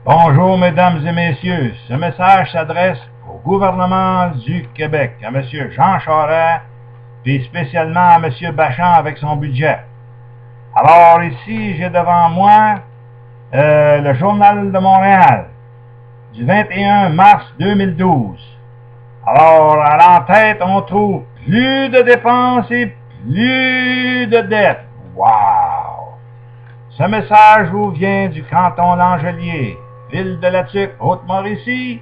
Bonjour, mesdames et messieurs. Ce message s'adresse au gouvernement du Québec, à M. Jean Charest, puis spécialement à M. Bachand avec son budget. Alors ici, j'ai devant moi le Journal de Montréal du 21 mars 2012. Alors, à l'entête, on trouve plus de dépenses et plus de dettes. Wow! Ce message vous vient du canton Langelier, ville de la Tuque, Haute-Mauricie,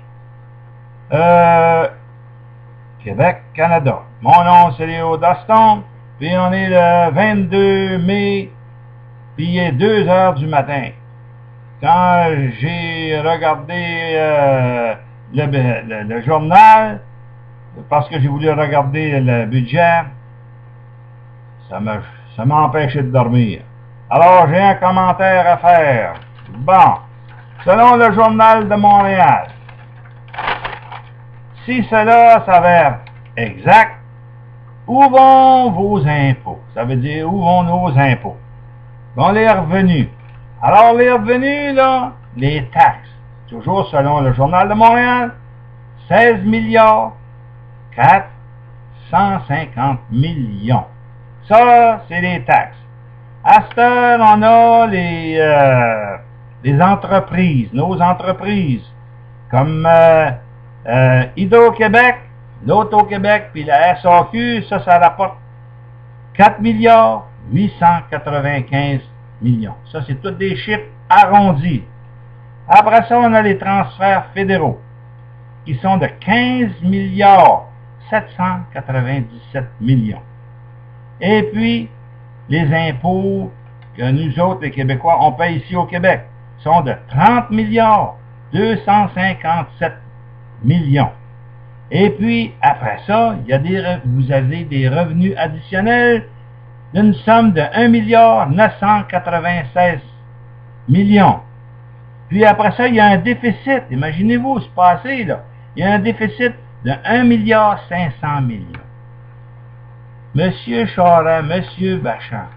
Québec, Canada. Mon nom, c'est Léo Daston, puis on est le 22 mai, puis il est 2 heures du matin. Quand j'ai regardé le journal, parce que j'ai voulu regarder le budget, ça m'a empêché de dormir. Alors, j'ai un commentaire à faire. Bon, selon le Journal de Montréal, si cela s'avère exact, où vont vos impôts? Ça veut dire, où vont nos impôts? Bon, les revenus. Alors, les revenus, là, les taxes, toujours selon le Journal de Montréal, 16 milliards 450 millions. Ça, c'est les taxes. À cette heure, on a les entreprises, nos entreprises, comme Hydro-Québec, l'Auto-Québec, puis la SAQ, ça rapporte 4 milliards 895 millions. Ça, c'est tous des chiffres arrondis. Après ça, on a les transferts fédéraux, qui sont de 15 milliards 797 millions. Et puis, les impôts que nous autres, les Québécois, on paye ici au Québec, sont de 30 milliards 257 millions. Et puis, après ça, vous avez des revenus additionnels d'une somme de 1 milliard 996 millions. Puis après ça, il y a un déficit. Imaginez-vous ce passé, là. Il y a un déficit de 1 milliard 500 millions. Monsieur Charest, Monsieur Bachand,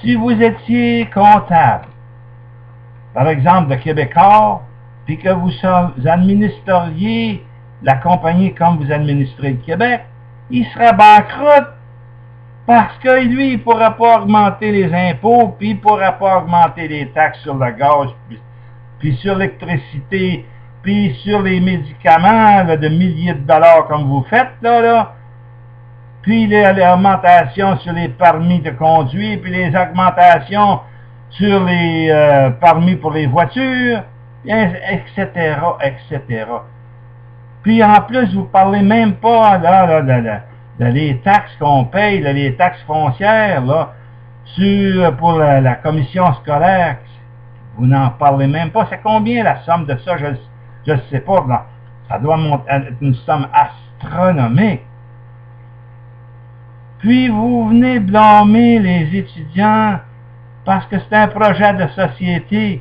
si vous étiez comptable, par exemple de Québécois, puis que vous administreriez la compagnie comme vous administrez le Québec, il serait banqueroute parce que lui, il ne pourrait pas augmenter les impôts, puis il ne pourrait pas augmenter les taxes sur le gaz, puis sur l'électricité, puis sur les médicaments là, de milliers de dollars comme vous faites, là. Puis les augmentations sur les permis de conduire, puis les augmentations sur les permis pour les voitures, etc., etc. Puis en plus, vous ne parlez même pas de les taxes qu'on paye, les taxes foncières, là, pour la commission scolaire. Vous n'en parlez même pas. C'est combien la somme de ça? Je ne sais pas. Non. Ça doit être une somme astronomique. Puis vous venez blâmer les étudiants parce que c'est un projet de société.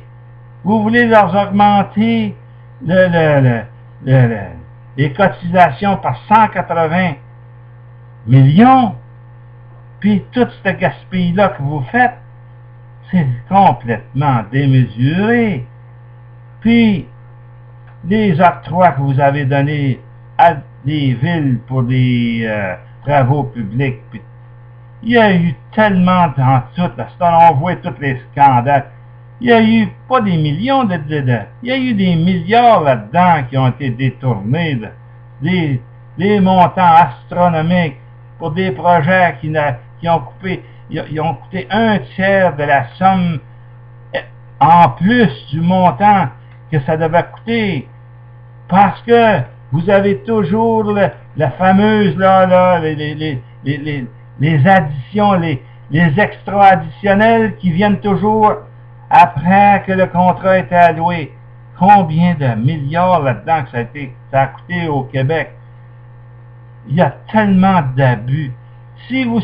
Vous voulez leur augmenter les cotisations par 180 millions. Puis tout ce gaspillage-là que vous faites, c'est complètement démesuré. Puis les octrois que vous avez donnés à des villes pour des travaux publics. Puis, il y a eu tellement dans tout, on voit tous les scandales. Il y a eu pas des millions il y a eu des milliards là-dedans qui ont été détournés, des montants astronomiques pour des projets qui ont coupé, ils ont coûté 1/3 de la somme en plus du montant que ça devait coûter. Parce que vous avez toujours la fameuse, les additions, les extra additionnels qui viennent toujours après que le contrat a été alloué. Combien de milliards là-dedans que ça a coûté au Québec? Il y a tellement d'abus. Si vous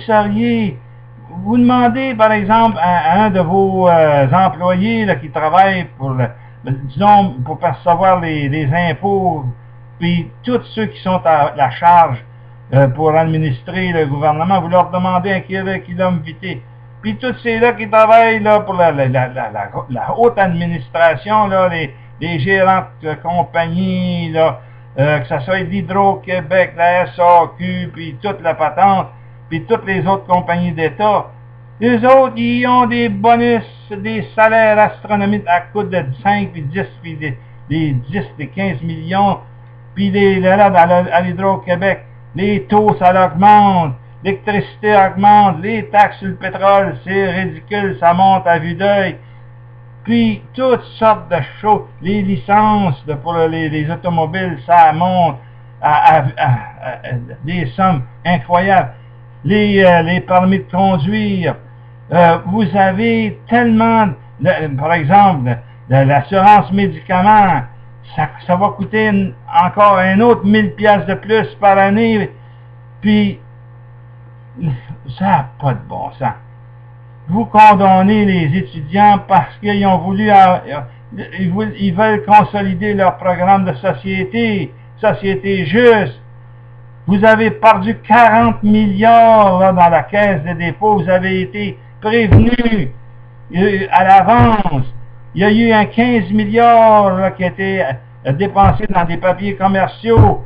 vous demandez par exemple à un de vos employés là, qui travaille disons, pour percevoir les impôts, puis tous ceux qui sont à la charge pour administrer le gouvernement, vous leur demandez à quel kilomètre vitae. puis tous ceux-là qui travaillent là, pour la haute administration, là, les gérants de compagnie, là, que ce soit l'Hydro-Québec, la SAQ, puis toute la patente, puis toutes les autres compagnies d'État, les autres, ils ont des bonus, des salaires astronomiques à coût de 5, puis 10, puis des 10, des 15 millions, puis là, à l'Hydro-Québec, les taux, ça augmente, l'électricité augmente, les taxes sur le pétrole, c'est ridicule, ça monte à vue d'œil. Puis, toutes sortes de choses, les licences pour les automobiles, ça monte à des sommes incroyables. Les permis de conduire, vous avez tellement, par exemple, l'assurance médicaments, ça va coûter encore un autre 1000 piastres de plus par année, puis ça n'a pas de bon sens. Vous condamnez les étudiants parce qu'ils ont voulu, ils veulent consolider leur programme de société juste. Vous avez perdu 40 milliards là, dans la caisse de dépôt, vous avez été prévenus à l'avance. Il y a eu un 15 milliards là, qui a été dépensé dans des papiers commerciaux.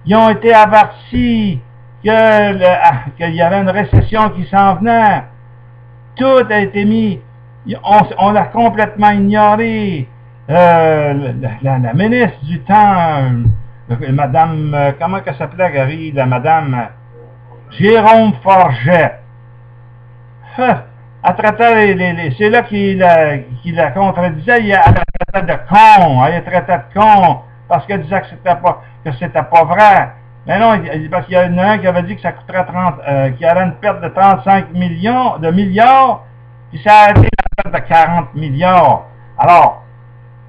Ils ont été avertis qu'il y avait une récession qui s'en venait. Tout a été mis. On l'a complètement ignoré. La ministre du temps, madame, comment qu'elle s'appelait, Gary, la madame Jérôme Forget. Elle traitait c'est là qu'il la contredisait, elle la traitait de con, elle la traitait de con, parce qu'elle disait que c'était pas vrai. Mais non, parce qu'il y en a un qui avait dit que ça coûterait qu'il y aurait une perte de 35 milliards, puis ça a été la perte de 40 milliards. Alors,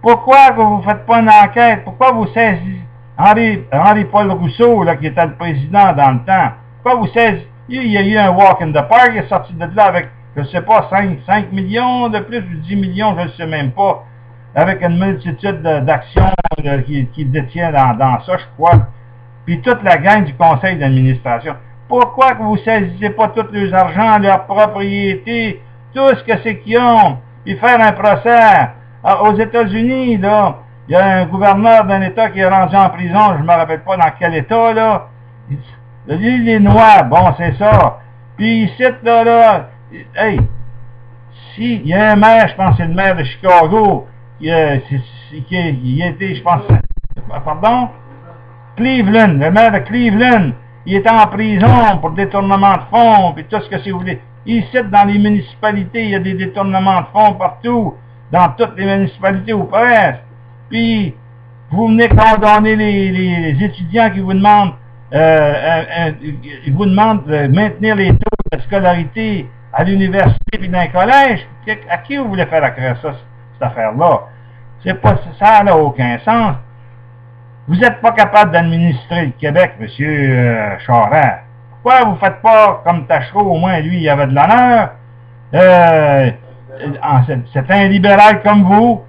pourquoi vous ne faites pas une enquête? Pourquoi vous saisissez Henri-Paul Rousseau, là, qui était le président dans le temps, pourquoi vous saisissez? Il y a eu un walk in the park, il est sorti de là avec, je ne sais pas, 5 millions de plus, ou 10 millions, je ne sais même pas, avec une multitude d'actions qu'il détient dans ça, je crois. Puis toute la gang du conseil d'administration. Pourquoi que vous ne saisissez pas tous leurs argents, leurs propriétés, tout ce que c'est qu'ils ont, puis faire un procès? Alors, aux États-Unis, là, il y a un gouverneur d'un État qui est rendu en prison, je ne me rappelle pas dans quel État, là. L'Illinois, bon, c'est ça. Puis ici, là, hey, si, il y a un maire, je pense que c'est le maire de Chicago, qui était, je pense, pardon? Cleveland, le maire de Cleveland, il était en prison pour détournement de fonds, puis tout ce que si vous voulez. Ici, dans les municipalités, il y a des détournements de fonds partout, dans toutes les municipalités ou presque. Puis, vous venez condamner les étudiants qui vous demandent, de maintenir les taux de scolarité à l'université et dans les collèges. À qui vous voulez faire accroire ça, cette affaire-là? Ça n'a aucun sens. Vous n'êtes pas capable d'administrer le Québec, M. Charest. Pourquoi vous ne faites pas comme Tachereau, au moins lui, il avait de l'honneur? C'est un libéral comme vous,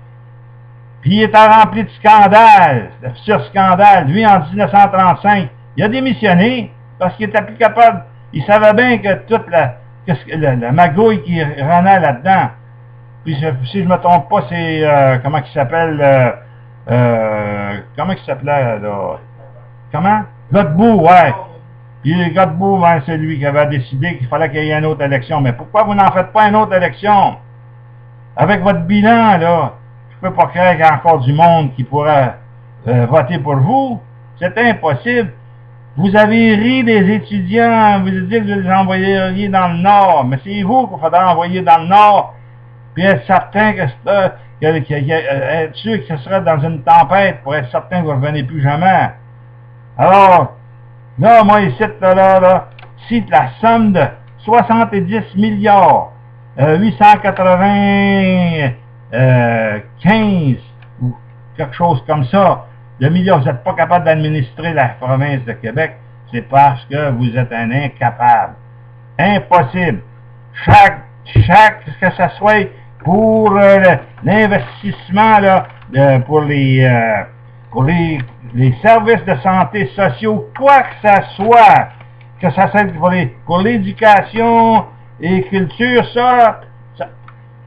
puis il est rempli de scandales, de futurs scandales. Lui, en 1935, il a démissionné parce qu'il n'était plus capable. Il savait bien que toute la magouille qui renait là-dedans. Puis si je ne me trompe pas, c'est, comment il s'appelle... comment il s'appelait, là? Comment? Godbout, ouais. Puis Godbout, ben, c'est lui qui avait décidé qu'il fallait qu'il y ait une autre élection. Mais pourquoi vous n'en faites pas une autre élection? Avec votre bilan, là, je peux pas croire qu'il y a encore du monde qui pourrait voter pour vous. C'est impossible. Vous avez ri des étudiants, vous avez dit que vous les envoyeriez dans le Nord. Mais c'est vous qu'il faudrait envoyer dans le Nord, puis être certain que être sûr que ce serait dans une tempête pour être certain que vous ne revenez plus jamais. Alors, là, moi, ici, cite la somme de 70 milliards 895 ou quelque chose comme ça de milliards. Vous n'êtes pas capable d'administrer la province de Québec, c'est parce que vous êtes un incapable. Impossible. Que ce soit pour l'investissement pour les services de santé sociaux, quoi que ça soit pour l'éducation, et culture, ça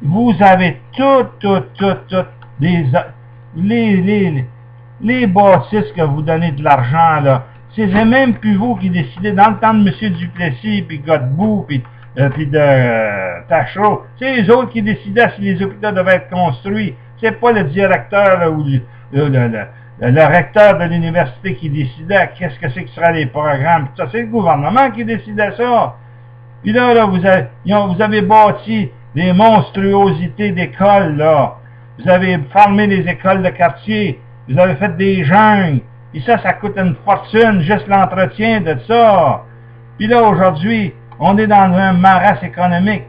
vous avez tout, les bâtisses que vous donnez de l'argent, là. C'est même plus vous qui décidez. Dans le temps de M. Duplessis, puis Godbout, puis de Tachereau, c'est les autres qui décidaient si les hôpitaux devaient être construits. C'est pas le directeur là, ou le recteur de l'université qui décidait qu'est-ce que c'est que seraient les programmes. Ça, c'est le gouvernement qui décidait ça. Puis là vous avez bâti des monstruosités d'écoles, là. Vous avez formé les écoles de quartier. Vous avez fait des jungles. Et ça coûte une fortune, juste l'entretien de ça. Puis là, aujourd'hui, on est dans un maras économique.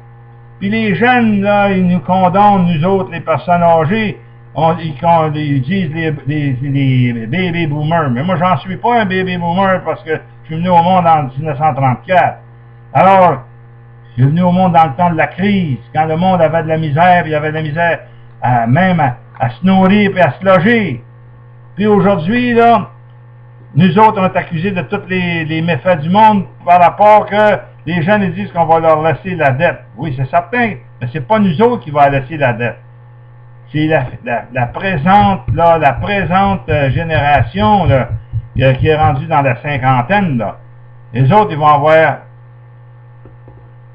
Puis les jeunes, là, ils nous condamnent, nous autres, les personnes âgées. Ils disent les baby boomers. Mais moi, j'en suis pas un baby boomer parce que je suis venu au monde en 1934. Alors, je suis venu au monde dans le temps de la crise, quand le monde avait de la misère, puis il y avait de la misère même à se nourrir et à se loger. Puis aujourd'hui, là, nous autres, on est accusés de tous les méfaits du monde par rapport que les jeunes ils disent qu'on va leur laisser la dette. Oui, c'est certain, mais c'est pas nous autres qui va laisser la dette. C'est la présente génération là, qui est rendue dans la cinquantaine. Là. Les autres, ils vont avoir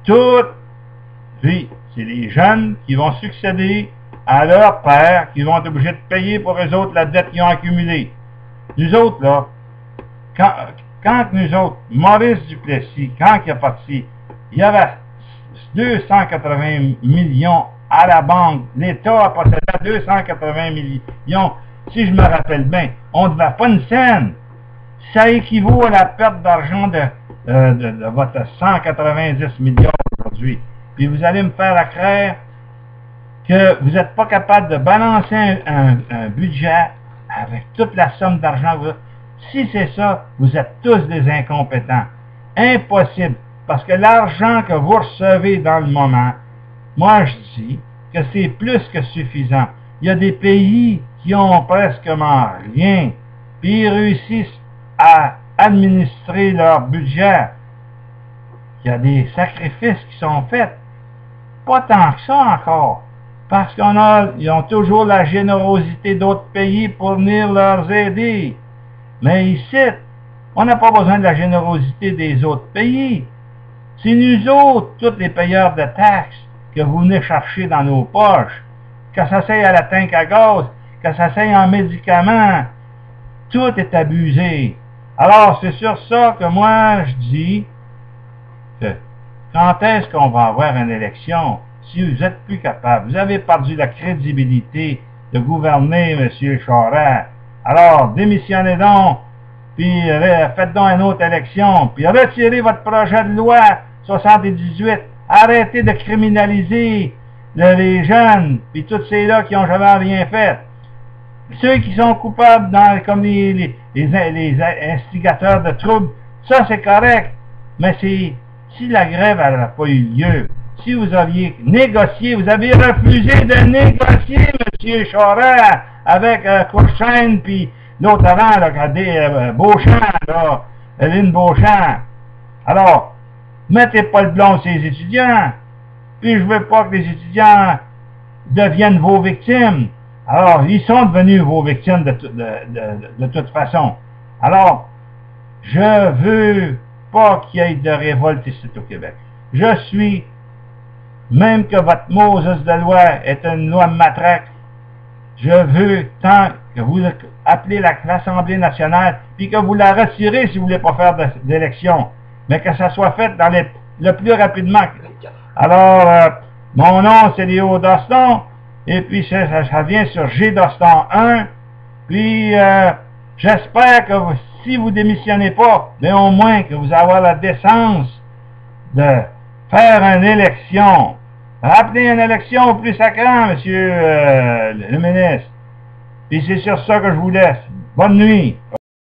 tout. Puis, c'est les jeunes qui vont succéder à leur père, qui vont être obligés de payer pour eux autres la dette qu'ils ont accumulée. Nous autres, là, quand nous autres, Maurice Duplessis, quand il est parti, il y avait 280 millions à la banque. L'État a possédé 280 millions. Si je me rappelle bien, on ne devait pas une scène. Ça équivaut à la perte d'argent de votre 190 millions aujourd'hui. Puis vous allez me faire accraire que vous n'êtes pas capable de balancer un budget avec toute la somme d'argent que vous avez. Si c'est ça, vous êtes tous des incompétents. Impossible. Parce que l'argent que vous recevez dans le moment, moi je dis que c'est plus que suffisant. Il y a des pays qui ont presquement rien, puis ils réussissent à administrer leur budget. Il y a des sacrifices qui sont faits. Pas tant que ça encore. Parce ils ont toujours la générosité d'autres pays pour venir leur aider. Mais ici, on n'a pas besoin de la générosité des autres pays. C'est nous autres, tous les payeurs de taxes, que vous venez chercher dans nos poches. Que ça s'aille à la tank à gaz, que ça s'aille en médicaments. Tout est abusé. Alors, c'est sur ça que moi, je dis que quand est-ce qu'on va avoir une élection? Si vous êtes plus capable, vous avez perdu la crédibilité de gouverner, M. Charest. Alors, démissionnez donc, puis faites donc une autre élection, puis retirez votre projet de loi 78. Arrêtez de criminaliser les jeunes, puis tous ceux-là qui n'ont jamais rien fait. Ceux qui sont coupables, comme les instigateurs de troubles, ça c'est correct, mais si la grève n'avait pas eu lieu, si vous aviez négocié, vous avez refusé de négocier, M. Charest, avec Courchaine, puis l'autre avant, là, Beauchamp, là, Lynn Beauchamp. Alors, mettez pas le blanc sur les étudiants, puis je veux pas que les étudiants deviennent vos victimes. Alors, ils sont devenus vos victimes de toute façon. Alors, je veux pas qu'il y ait de révolte ici au Québec. Je suis, même que votre Moses de loi est une loi matraque, je veux tant que vous appelez l'Assemblée nationale, puis que vous la retirez si vous ne voulez pas faire d'élection, mais que ça soit fait dans le plus rapidement. Alors, mon nom, c'est Léo Doston, et puis ça vient sur G. Doston 1, puis j'espère que si vous démissionnez pas, mais au moins que vous avez la décence de faire une élection. Rappelez une élection au plus sacrant, monsieur le ministre. Et c'est sur ça que je vous laisse. Bonne nuit.